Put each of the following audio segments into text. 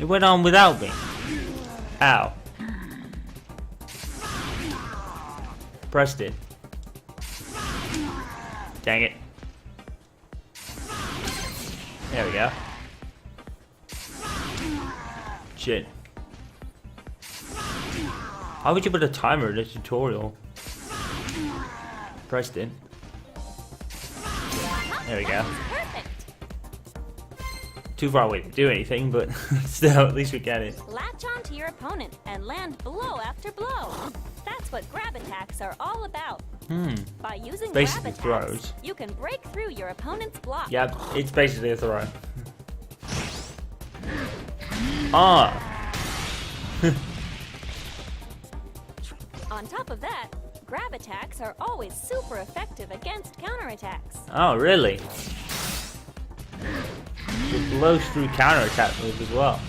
It went on without me. Ow. Pressed it. Dang it. There we go. Shit. How would you put a timer in a tutorial? Pressed it. There we go. Too far away to do anything, but still, at least we get it. Latch onto your opponent and land blow after blow. That's what grab attacks are all about. By using Basically grab attacks, throws. you can break through your opponent's block. Yep, it's basically a throw. Ah! On top of that, grab attacks are always super effective against counterattacks. Oh, really? It blows through counterattack moves as well.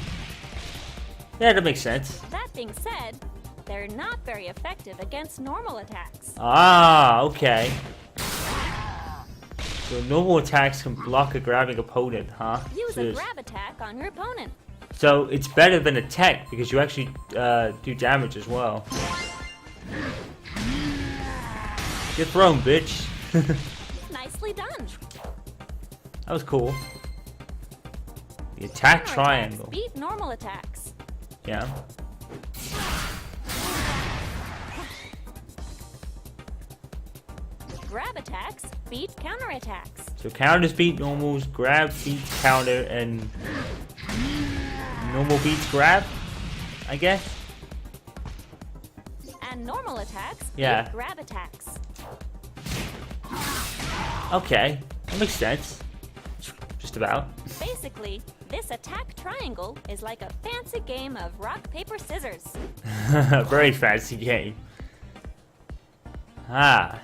Yeah, that makes sense. That being said, they're not very effective against normal attacks. Ah, okay. So normal attacks can block a grabbing opponent, huh? Use So a there's- grab attack on your opponent. So it's better than a tech because you actually do damage as well. Get thrown, bitch. Nicely done. That was cool. The attack Counterattacks triangle. beat normal attacks. Yeah. Grab attacks beat counterattacks. So counters beat normals, grab beats counter, and normal beats grab, I guess. And normal attacks Yeah. beat grab attacks. Okay, that makes sense. Just about. Basically, this attack triangle is like a fancy game of rock, paper, scissors. Very fancy game. Ah.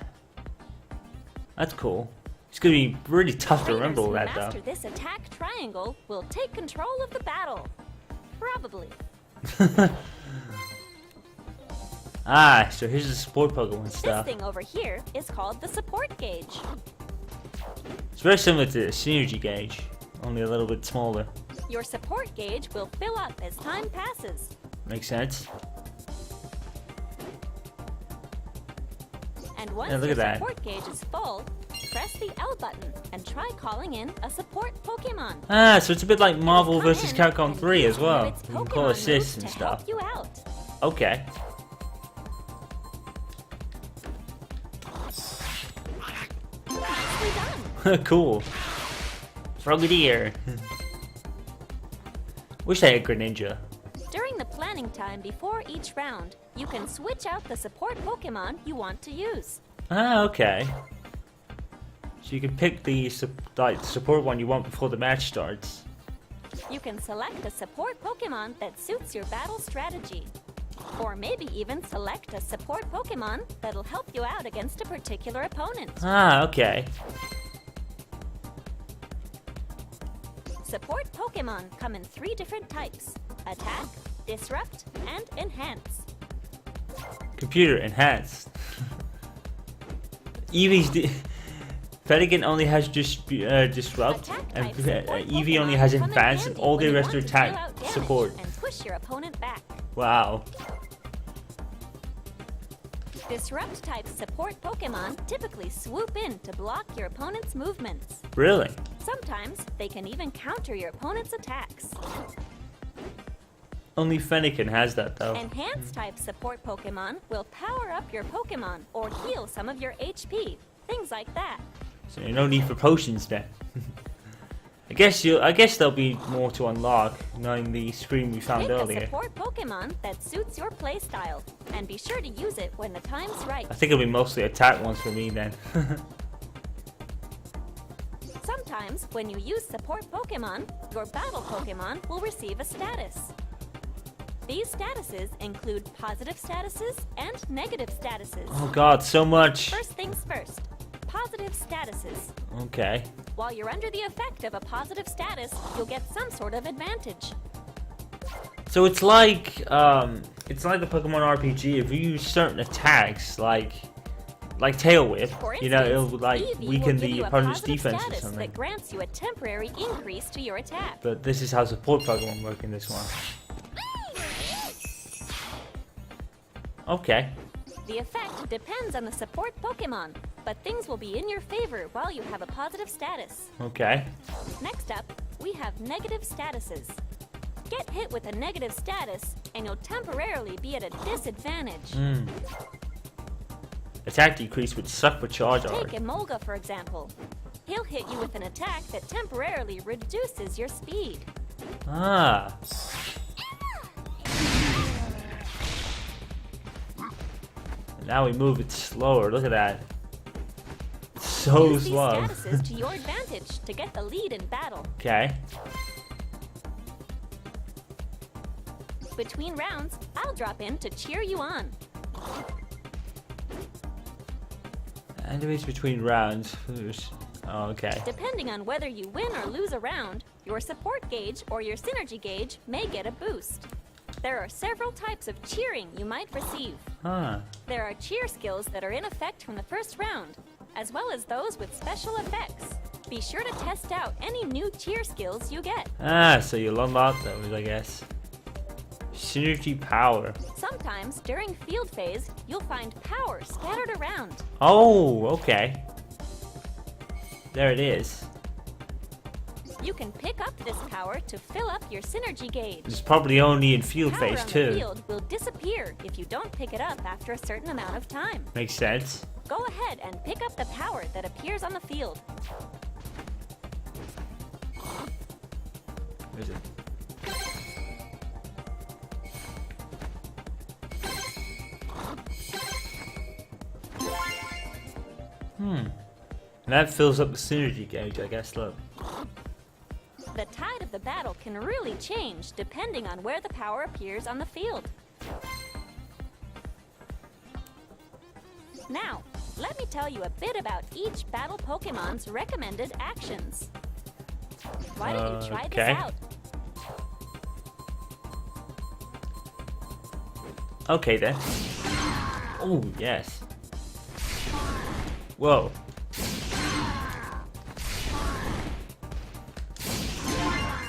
That's cool. It's gonna be really tough to remember all Players who that master this attack triangle will take control of the battle. Probably. though. Ah, so here's the support Pokemon This stuff. thing over here is called the support gauge. It's very similar to the Synergy Gauge, only a little bit smaller. Your support gauge will fill up as time passes. Makes sense. And once Yeah, look your at that. support gauge is full, press the L button and try calling in a support Pokemon. Ah, so it's a bit like Marvel Come vs. in Capcom and 3 use as one of well. its You can Pokemon call moves assists and to stuff. help you out. Okay. Nicely done. Cool. Frogadier. Wish I had Greninja. During the planning time before each round, you can switch out the support Pokemon you want to use. Ah, okay. So you can pick the support one you want before the match starts. You can select a support Pokemon that suits your battle strategy. Or maybe even select a support Pokemon that'll help you out against a particular opponent. Ah, okay. Support Pokemon come in 3 different types: Attack, Disrupt, and Enhance. Computer enhanced. Eevee's Fennekin only has disrupt, Attack and type support Eevee only Pokemon has come in advanced, and handy all when the you rest want are to deal attack out damage support. and push your opponent back. Wow. Disrupt type support Pokemon typically swoop in to block your opponent's movements. Really? Sometimes they can even counter your opponent's attacks. Only Fennekin has that though. Enhance type support Pokemon will power up your Pokemon or heal some of your HP. Things like that. So no need for potions then. I guess there'll be more to unlock, knowing the screen we found Pick a earlier. support Pokemon that suits your playstyle, and be sure to use it when the time's right. I think it'll be mostly attack ones for me then. Sometimes, when you use support Pokemon, your battle Pokemon will receive a status. These statuses include positive statuses and negative statuses. Oh god, so much. First things first, positive statuses. Okay. While you're under the effect of a positive status, you'll get some sort of advantage. So it's like the Pokemon RPG. If you use certain attacks, like like tail whip, For you know, it'll instance, like Eevee will weaken give the you a opponent's positive defense or status something. that grants you a temporary increase to your attack. But this is how support Pokemon work in this one. Okay. The effect depends on the support Pokemon, but things will be in your favor while you have a positive status. Okay. Next up, we have negative statuses. Get hit with a negative status, and you'll temporarily be at a disadvantage. Attack decrease would suck for charge Take art. Emolga, for example. He'll hit you with an attack that temporarily reduces your speed. Ah. Now we move it slower. Look at that. So Use these slow. statuses to your advantage to get the lead in battle. Okay. Between rounds, I'll drop in to cheer you on. Enemies between rounds. Oh, okay. Depending on whether you win or lose a round, your support gauge or your synergy gauge may get a boost. There are several types of cheering you might receive. Huh. There are cheer skills that are in effect from the first round, as well as those with special effects. Be sure to test out any new cheer skills you get. Ah, so you'll unlock those, I guess. Synergy power. Sometimes, during field phase, you'll find power scattered around. Oh, okay. There it is. You can pick up this power to fill up your synergy gauge. It's probably only in field Power phase on the too. field will disappear if you don't pick it up after a certain amount of time. Makes sense. Go ahead and pick up the power that appears on the field. Where is it? And that fills up the synergy gauge, I guess. Look. The tide of the battle can really change depending on where the power appears on the field. Now, let me tell you a bit about each battle Pokemon's recommended actions. Why don't you try Okay. this out? Okay then. Oh yes. Whoa.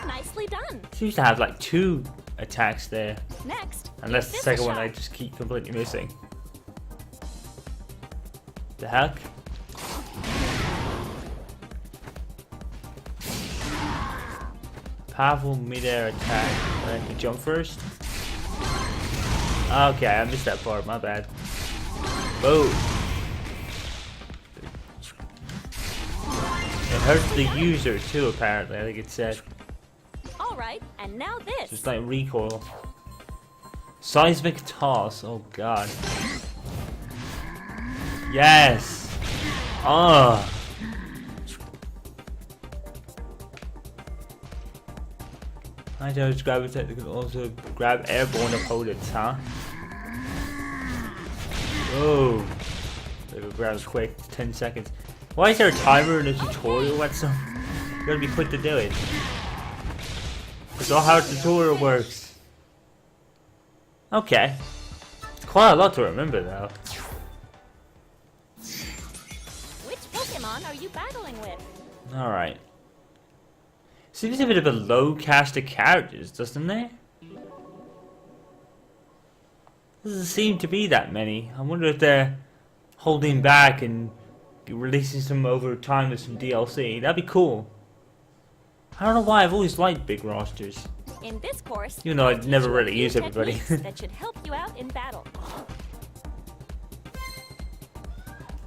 Nicely done. Seems to have like 2 attacks there. Next, Unless give the this second a one I shot. just keep completely missing. The heck? Powerful mid-air attack. I have to jump first. Okay, I missed that part. My bad. Boom. It hurts the user too, apparently. I think it said. All right, and now this. Just like recoil. Seismic toss. Oh god. Yes. Oh. I just grab attack that can also grab airborne opponents, huh? Oh. They will grab quick, 10 seconds. Why is there a timer in the tutorial? What's up? You gotta be quick to do it. That's not how the tutorial works. Okay. It's quite a lot to remember though. Which Pokemon are you battling with? Alright. Seems a bit of a low cast of characters, doesn't there? Doesn't seem to be that many. I wonder if they're holding back and releasing some over time with some DLC. That'd be cool. I don't know why I've always liked big rosters. In this course, You know, I'll I'd teach never you a really few use everybody. techniques that should help you out in battle.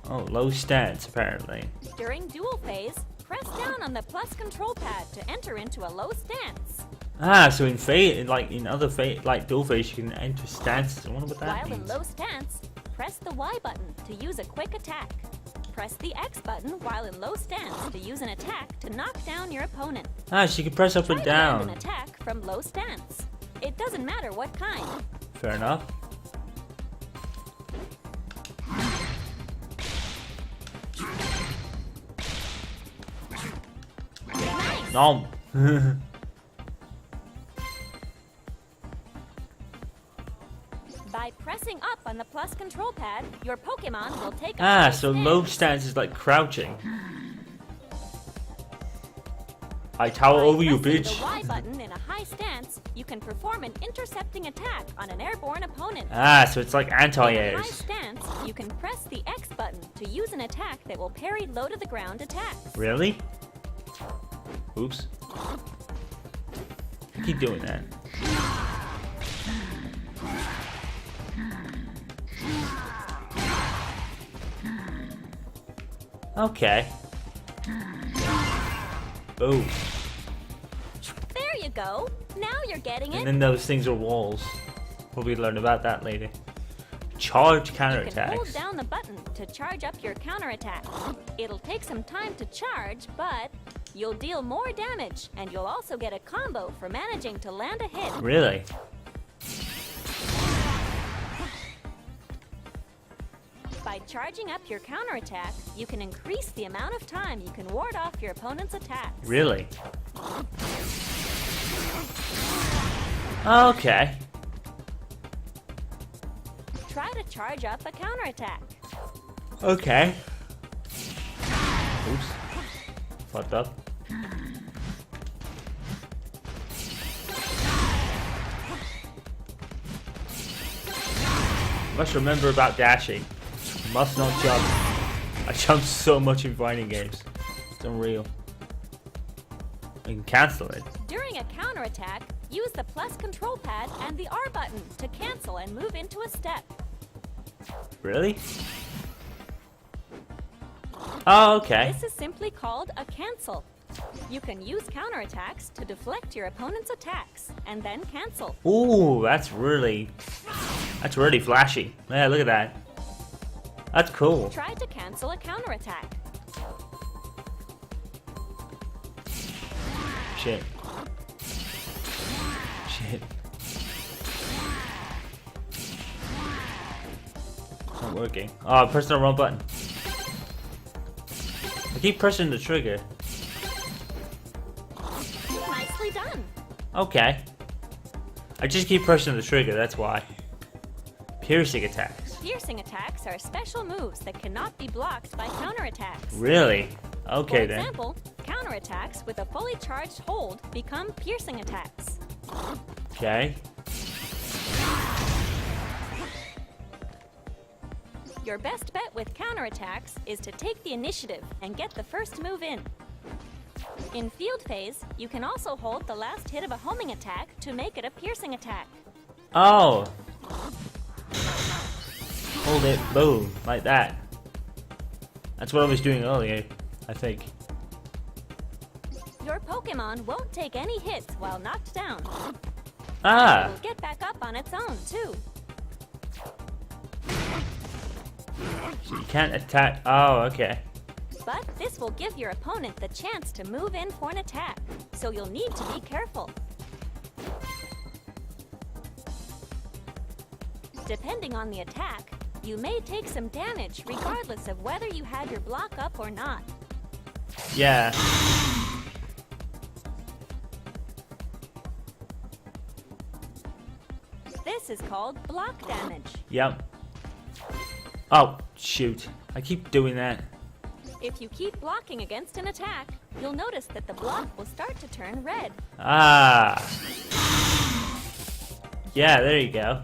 Oh, low stance apparently. During duel phase, press down on the plus control pad to enter into a low stance. Ah, so in fate, like in other fate, like dual phase, you can enter stances. I wonder what that While in means. low stance, press the Y button to use a quick attack. Press the X button while in low stance to use an attack to knock down your opponent. Ah, she can press up Try and to land an down. attack from low stance. It doesn't matter what kind. Fair enough. Nice! Nom. By By pressing up on the plus control pad, your Pokemon will take a Ah, high so stance. low stance is like crouching. I tower By over you, pressing bitch. the Y button in a high stance, you can perform an intercepting attack on an airborne opponent. Ah, so it's like In a high anti-airs. stance, you can press the X button to use an attack that will parry low to the ground attacks. Really? Oops. Keep doing that. Okay. Boom. There you go. Now you're getting it. And then those things are walls. We'll learn about that later. Charge You can hold counterattacks. down the button to charge up your counterattack. It'll take some time to charge, but you'll deal more damage, and you'll also get a combo for managing to land a hit. Really? By charging up your counterattack, you can increase the amount of time you can ward off your opponent's attacks. Really? Okay. Try to charge up a counterattack. Okay. Oops. Fucked up. Must remember about dashing. Must not jump. I jump so much in fighting games. It's unreal. I can cancel it. During a counterattack, use the plus control pad and the R button to cancel and move into a step. Really? Oh, okay. This is simply called a cancel. You can use counterattacks to deflect your opponent's attacks and then cancel. Ooh, that's really flashy. Yeah, look at that. That's cool. Try to cancel a counterattack. Shit. Shit. It's not working. Oh, I pressed the wrong button. I keep pressing the trigger. Nicely done. Okay. I just keep pressing the trigger, that's why. Piercing attacks. Piercing attacks are special moves that cannot be blocked by counterattacks. Really? For Okay then. example, counterattacks with a fully charged hold become piercing attacks. Okay. Your best bet with counterattacks is to take the initiative and get the first move in. In field phase, you can also hold the last hit of a homing attack to make it a piercing attack. Oh. Hold it, boom, like that. That's what I was doing earlier, I think. Your Pokemon won't take any hits while knocked down. Ah. It will get back up on its own, too. So you can't attack. Oh, okay. But this will give your opponent the chance to move in for an attack, so you'll need to be careful. Depending on the attack, you may take some damage regardless of whether you had your block up or not. Yeah. This is called block damage. Yep. Oh, shoot. I keep doing that. If you keep blocking against an attack, you'll notice that the block will start to turn red. Ah. Yeah, there you go.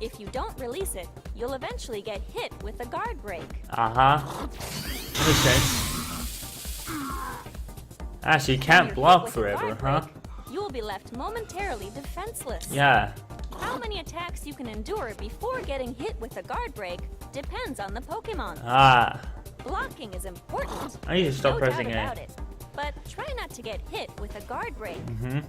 If you don't release it, you'll eventually get hit with a guard break. Uh-huh. Makes sense. Ah, so you When can't you're block hit with a forever, guard huh? break, you will be left momentarily defenseless. Yeah. How many attacks you can endure before getting hit with a guard break depends on the Pokemon. Ah. Blocking is important. I need to stop no pressing doubt A. about it. But try not to get hit with a guard break. Mm-hmm.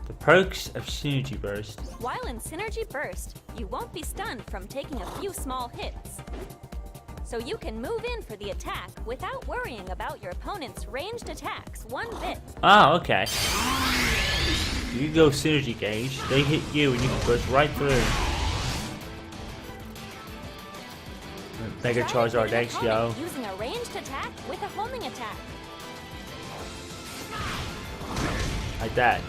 The perks of Synergy Burst. While in Synergy Burst, you won't be stunned from taking a few small hits. So you can move in for the attack without worrying about your opponent's ranged attacks one bit. Oh, okay. You go Synergy Gauge, they hit you and you can burst right through. Mega Try Charizard hitting X, an yo. opponent using a ranged attack with a homing attack. Like that.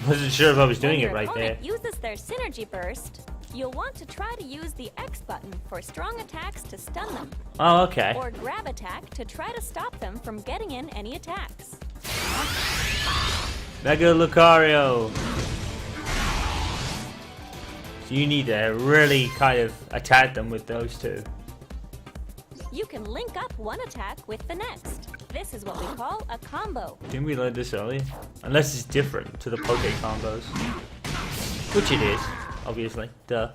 Wasn't sure if I was doing When it your right there. opponent uses their synergy burst, you'll want to try to use the X button for strong attacks to stun them, Oh, okay. or grab attack to try to stop them from getting in any attacks. Mega Lucario! So you need to really kind of attack them with those two. You can link up one attack with the next. This is what we call a combo. Didn't we learn this earlier? Unless it's different to the Poke combos. Which it is, obviously. Duh.